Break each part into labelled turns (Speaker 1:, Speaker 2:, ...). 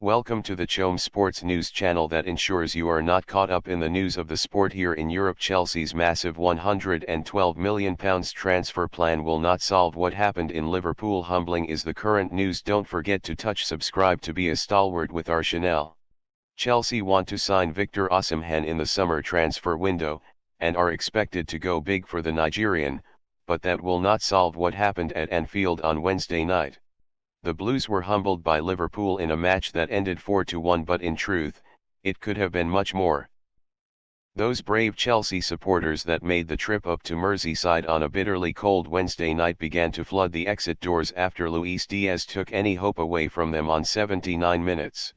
Speaker 1: Welcome to the Chom Sports News channel that ensures you are not caught up in the news of the sport here in Europe. Chelsea's massive £112 million transfer plan will not solve what happened in Liverpool. Humbling is the current news. Don't forget to touch subscribe to be a stalwart with our channel. Chelsea want to sign Victor Osimhen in the summer transfer window, and are expected to go big for the Nigerian, but that will not solve what happened at Anfield on Wednesday night. The Blues were humbled by Liverpool in a match that ended 4-1, but in truth, it could have been much more. Those brave Chelsea supporters that made the trip up to Merseyside on a bitterly cold Wednesday night began to flood the exit doors after Luis Diaz took any hope away from them on 79 minutes.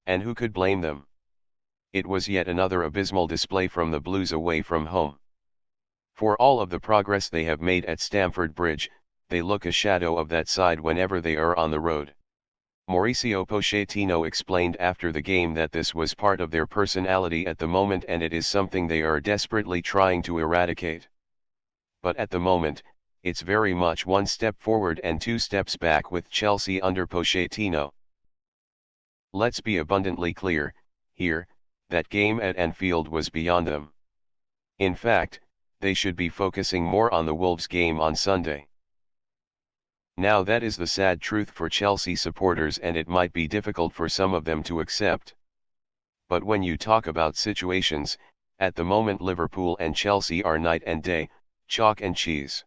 Speaker 1: And who could blame them? It was yet another abysmal display from the Blues away from home. For all of the progress they have made at Stamford Bridge, they look a shadow of that side whenever they are on the road. Mauricio Pochettino explained after the game that this was part of their personality at the moment and it is something they are desperately trying to eradicate. But at the moment, it's very much one step forward and two steps back with Chelsea under Pochettino. Let's be abundantly clear, here, that game at Anfield was beyond them. In fact, they should be focusing more on the Wolves game on Sunday. Now that is the sad truth for Chelsea supporters, and it might be difficult for some of them to accept. But when you talk about situations, at the moment Liverpool and Chelsea are night and day, chalk and cheese.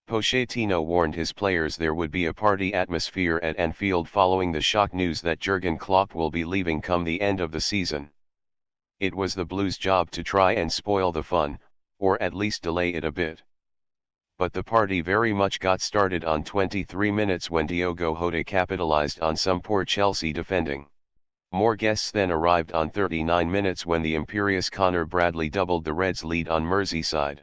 Speaker 1: Pochettino warned his players there would be a party atmosphere at Anfield following the shock news that Jurgen Klopp will be leaving come the end of the season. It was the Blues' job to try and spoil the fun, or at least delay it a bit. But the party very much got started on 23 minutes when Diogo Jota capitalized on some poor Chelsea defending. More guests then arrived on 39 minutes when the imperious Connor Bradley doubled the Reds' lead on Merseyside.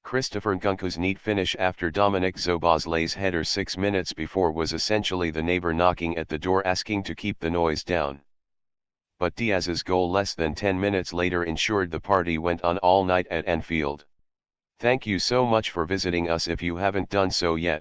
Speaker 1: Christopher Nkunku's neat finish after Dominic Szoboszlai's header 6 minutes before was essentially the neighbor knocking at the door asking to keep the noise down. But Diaz's goal less than 10 minutes later ensured the party went on all night at Anfield. Thank you so much for visiting us if you haven't done so yet.